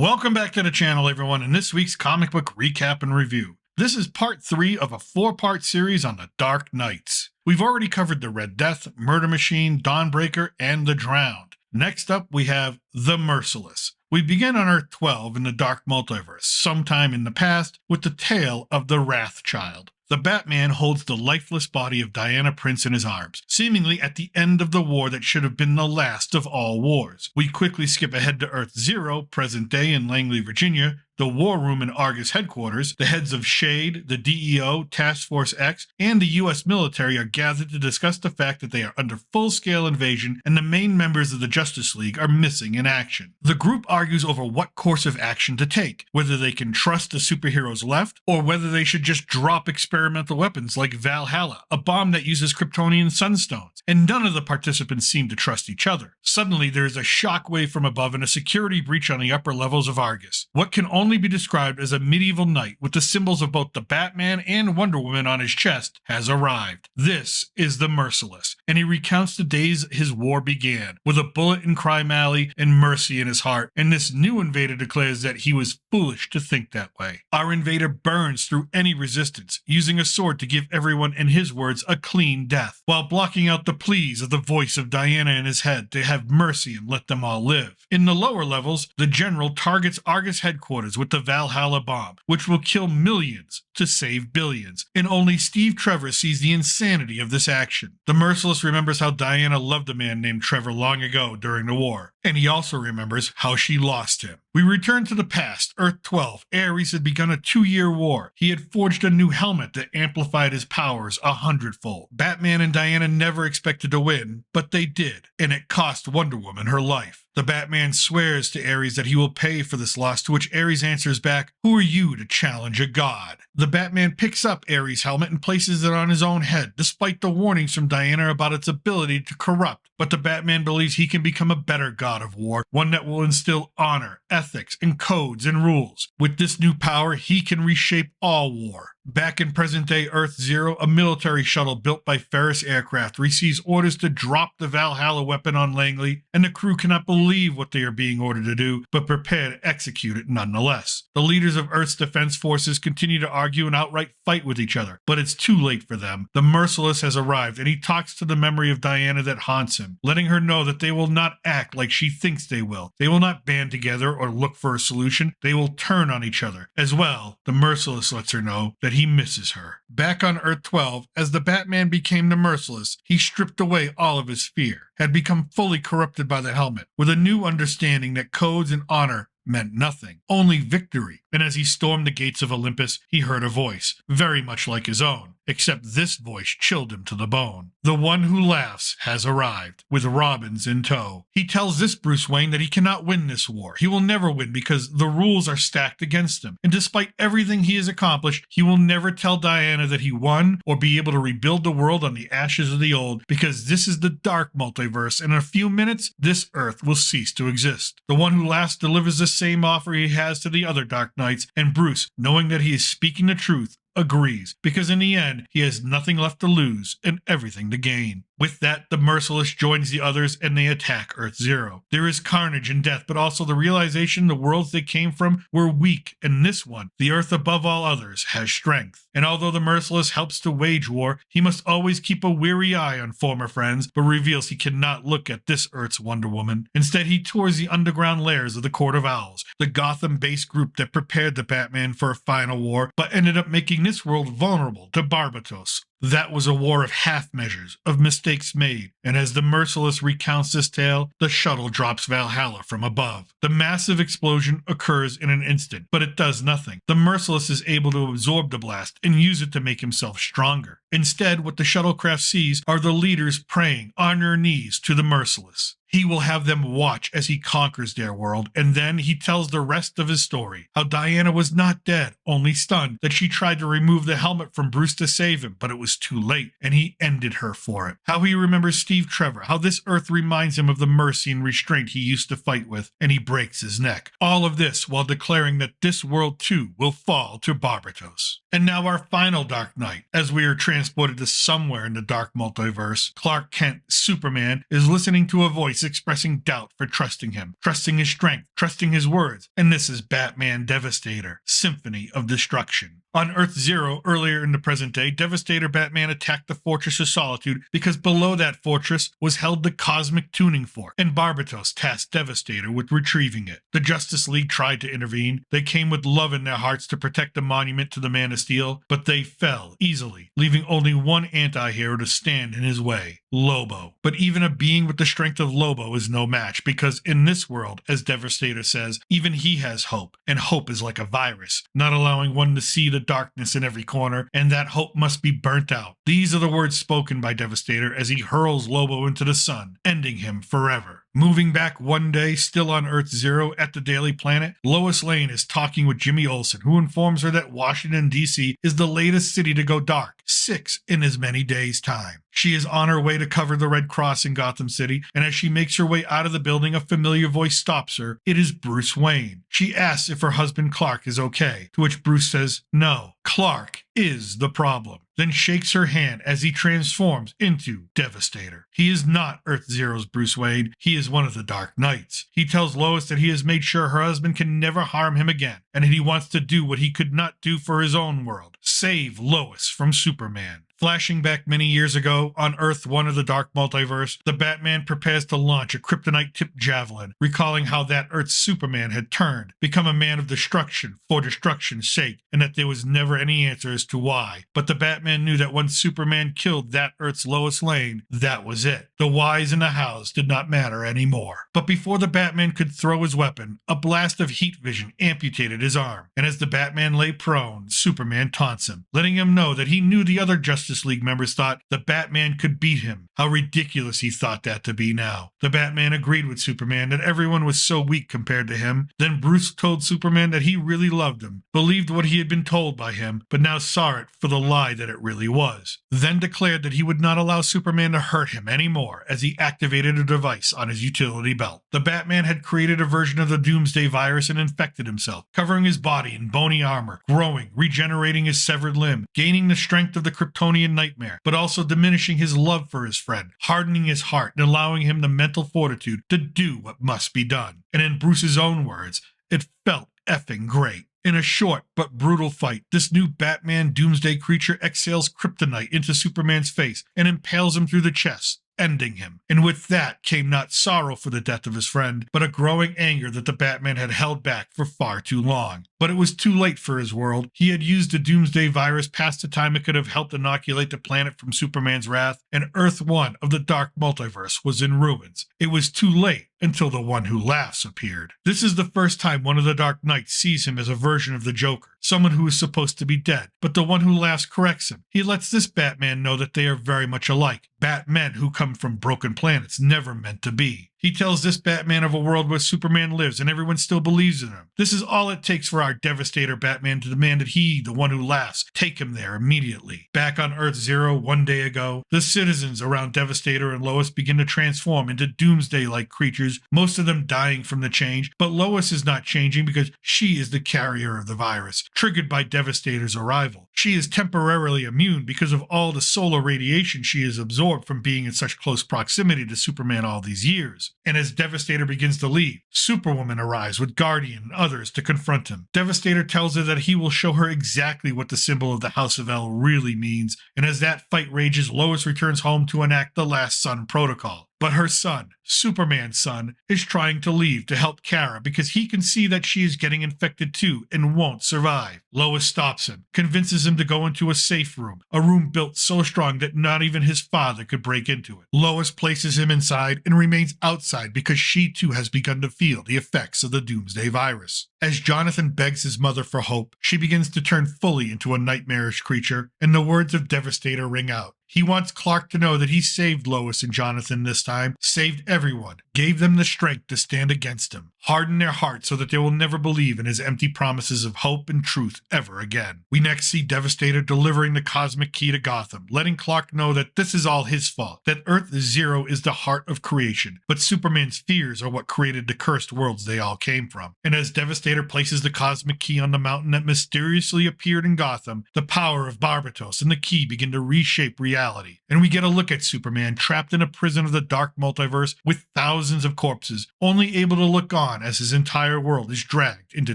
Welcome back to the channel, everyone, in this week's comic book recap and review. This is part 3 of a 4-part series on the Dark Knights. We've already covered the Red Death, Murder Machine, Dawnbreaker, and the Drowned. Next up, we have The Merciless. We begin on Earth 12 in the Dark Multiverse, sometime in the past, with the tale of the Wrathchild. The Batman holds the lifeless body of Diana Prince in his arms, seemingly at the end of the war that should have been the last of all wars. We quickly skip ahead to Earth 0, present day in Langley, Virginia, the War Room in Argus headquarters. The heads of SHADE, the DEO, Task Force X, and the US military are gathered to discuss the fact that they are under full-scale invasion and the main members of the Justice League are missing in action. The group argues over what course of action to take, whether they can trust the superheroes left, or whether they should just drop experimental weapons like Valhalla, a bomb that uses Kryptonian sunstones, and none of the participants seem to trust each other. Suddenly, there is a shockwave from above and a security breach on the upper levels of Argus. What can only be described as a medieval knight with the symbols of both the Batman and Wonder Woman on his chest has arrived. This is the Merciless, and he recounts the days his war began, with a bullet in Crime Alley and mercy in his heart, and this new invader declares that he was foolish to think that way. Our invader burns through any resistance, using a sword to give everyone, in his words, a clean death, while blocking out the pleas of the voice of Diana in his head to have mercy and let them all live. In the lower levels, the general targets Argus headquarters with the Valhalla bomb, which will kill millions to save billions, and only Steve Trevor sees the insanity of this action. The Merciless remembers how Diana loved a man named Trevor long ago during the war, and he also remembers how she lost him. We return to the past, Earth 12. Ares had begun a 2-year war. He had forged a new helmet that amplified his powers 100-fold. Batman and Diana never expected to win, but they did, and it cost Wonder Woman her life. The Batman swears to Ares that he will pay for this loss, to which Ares answers back, "Who are you to challenge a god?" The Batman picks up Ares' helmet and places it on his own head, despite the warnings from Diana about its ability to corrupt. But the Batman believes he can become a better god of war, one that will instill honor, ethics, and codes and rules. With this new power, he can reshape all war. Back in present-day Earth 0, a military shuttle built by Ferris Aircraft receives orders to drop the Valhalla weapon on Langley, and the crew cannot believe what they are being ordered to do, but prepare to execute it nonetheless. The leaders of Earth's defense forces continue to argue and outright fight with each other, but it's too late for them. The Merciless has arrived, and he talks to the memory of Diana that haunts him, letting her know that they will not act like she thinks they will. They will not band together or look for a solution. They will turn on each other. As well, the Merciless lets her know that he misses her. Back on Earth 12, as the Batman became the Merciless, he stripped away all of his fear, had become fully corrupted by the helmet, with a new understanding that codes and honor meant nothing, only victory. And as he stormed the gates of Olympus, he heard a voice, very much like his own, except this voice chilled him to the bone. The one who laughs has arrived, with Robins in tow. He tells this Bruce Wayne that he cannot win this war. He will never win because the rules are stacked against him. And despite everything he has accomplished, he will never tell Diana that he won or be able to rebuild the world on the ashes of the old, because this is the dark multiverse, and in a few minutes, this Earth will cease to exist. The one who laughs delivers the same offer he has to the other Dark Knights, and Bruce, knowing that he is speaking the truth, agrees, because in the end, he has nothing left to lose and everything to gain. With that, the Merciless joins the others and they attack Earth 0. There is carnage and death, but also the realization the worlds they came from were weak, and this one, the Earth above all others, has strength. And although the Merciless helps to wage war, he must always keep a weary eye on former friends, but reveals he cannot look at this Earth's Wonder Woman. Instead, he tours the underground lairs of the Court of Owls, the Gotham-based group that prepared the Batman for a final war, but ended up making this world vulnerable to Barbatos. That was a war of half measures, of mistakes made, and as the Merciless recounts this tale, the shuttle drops Valhalla from above. The massive explosion occurs in an instant, but it does nothing. The Merciless is able to absorb the blast and use it to make himself stronger. Instead, what the shuttlecraft sees are the leaders praying on their knees to the Merciless. He will have them watch as he conquers their world, and then he tells the rest of his story. How Diana was not dead, only stunned, that she tried to remove the helmet from Bruce to save him, but it was too late, and he ended her for it. How he remembers Steve Trevor, how this Earth reminds him of the mercy and restraint he used to fight with, and he breaks his neck. All of this while declaring that this world too will fall to Barbatos. And now our final Dark Knight. As we are transported to somewhere in the dark multiverse, Clark Kent, Superman, is listening to a voice voice expressing doubt for trusting him, trusting his strength, trusting his words, and this is Batman Devastator, Symphony of Destruction. On Earth Zero, earlier in the present day, Devastator Batman attacked the Fortress of Solitude because below that fortress was held the Cosmic Tuning Fork, and Barbatos tasked Devastator with retrieving it. The Justice League tried to intervene. They came with love in their hearts to protect the monument to the Man of Steel, but they fell easily, leaving only one anti-hero to stand in his way, Lobo. But even a being with the strength of Lobo is no match, because in this world, as Devastator says, even he has hope, and hope is like a virus, not allowing one to see the darkness in every corner, and that hope must be burnt out. These are the words spoken by Devastator as he hurls Lobo into the sun, ending him forever. Moving back one day, still on Earth Zero at the Daily Planet, Lois Lane is talking with Jimmy Olsen, who informs her that Washington, D.C. is the latest city to go dark, 6 in as many days' time. She is on her way to cover the Red Cross in Gotham City, and as she makes her way out of the building, a familiar voice stops her. It is Bruce Wayne. She asks if her husband Clark is okay, to which Bruce says, no, Clark is the problem, then shakes her hand as he transforms into Devastator. He is not Earth Zero's Bruce Wayne, he is one of the Dark Knights. He tells Lois that he has made sure her husband can never harm him again, and that he wants to do what he could not do for his own world, save Lois from Superman. Flashing back many years ago, on Earth 1 of the Dark Multiverse, the Batman prepares to launch a kryptonite-tipped javelin, recalling how that Earth's Superman had turned, become a man of destruction for destruction's sake, and that there was never any answer as to why. But the Batman knew that once Superman killed that Earth's Lois Lane, that was it. The whys and the hows did not matter anymore. But before the Batman could throw his weapon, a blast of heat vision amputated his arm, and as the Batman lay prone, Superman taunts him, letting him know that he knew the other Justice League members thought the Batman could beat him. How ridiculous he thought that to be now. The Batman agreed with Superman that everyone was so weak compared to him. Then Bruce told Superman that he really loved him, believed what he had been told by him, but now saw it for the lie that it really was. Then declared that he would not allow Superman to hurt him anymore as he activated a device on his utility belt. The Batman had created a version of the Doomsday virus and infected himself, covering his body in bony armor, growing, regenerating his severed limb, gaining the strength of the Kryptonian nightmare, but also diminishing his love for his friend, hardening his heart, and allowing him the mental fortitude to do what must be done. And in Bruce's own words, it felt effing great. In a short but brutal fight, this new Batman Doomsday creature exhales kryptonite into Superman's face and impales him through the chest, ending him. And with that came not sorrow for the death of his friend, but a growing anger that the Batman had held back for far too long. But it was too late for his world. He had used the Doomsday virus past the time it could have helped inoculate the planet from Superman's wrath, and Earth 1 of the Dark Multiverse was in ruins. It was too late until the One Who Laughs appeared. This is the first time one of the Dark Knights sees him as a version of the Joker, someone who is supposed to be dead, but the One Who Laughs corrects him. He lets this Batman know that they are very much alike, Batmen who come from broken planets never meant to be. He tells this Batman of a world where Superman lives and everyone still believes in him. This is all it takes for our Devastator Batman to demand that he, the One Who Laughs, take him there immediately. Back on Earth Zero one day ago, the citizens around Devastator and Lois begin to transform into Doomsday-like creatures, most of them dying from the change, but Lois is not changing because she is the carrier of the virus, triggered by Devastator's arrival. She is temporarily immune because of all the solar radiation she has absorbed from being in such close proximity to Superman all these years. And as Devastator begins to leave, Superwoman arrives with Guardian and others to confront him. Devastator tells her that he will show her exactly what the symbol of the House of L really means, and as that fight rages, Lois returns home to enact the Last Son protocol. But her son, Superman's son, is trying to leave to help Kara because he can see that she is getting infected too and won't survive. Lois stops him, convinces him to go into a safe room, a room built so strong that not even his father could break into it. Lois places him inside and remains outside because she too has begun to feel the effects of the Doomsday virus. As Jonathan begs his mother for hope, she begins to turn fully into a nightmarish creature, and the words of Devastator ring out. He wants Clark to know that he saved Lois and Jonathan this time, saved everyone, gave them the strength to stand against him, harden their hearts so that they will never believe in his empty promises of hope and truth ever again. We next see Devastator delivering the cosmic key to Gotham, letting Clark know that this is all his fault, that Earth Zero is the heart of creation, but Superman's fears are what created the cursed worlds they all came from. And as Devastator places the cosmic key on the mountain that mysteriously appeared in Gotham, the power of Barbatos and the key begin to reshape reality reality. And we get a look at Superman trapped in a prison of the dark multiverse with thousands of corpses, only able to look on as his entire world is dragged into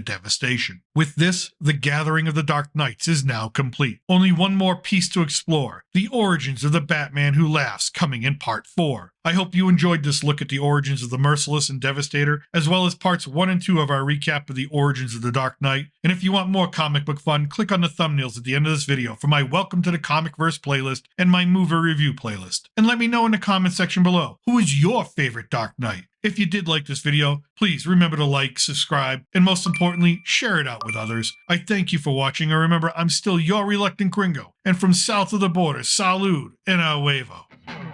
devastation. With this, the gathering of the Dark Knights is now complete. Only one more piece to explore, the origins of the Batman Who Laughs, coming in part 4. I hope you enjoyed this look at the origins of the Merciless and Devastator, as well as parts 1 and 2 of our recap of the origins of the Dark Knight. And if you want more comic book fun, click on the thumbnails at the end of this video for my Welcome to the Comicverse playlist and my movie review playlist. And let me know in the comment section below, who is your favorite Dark Knight? If you did like this video, please remember to like, subscribe, and most importantly, share it out with others. I thank you for watching, and remember, I'm still your reluctant gringo, and from south of the border, salud and a huevo.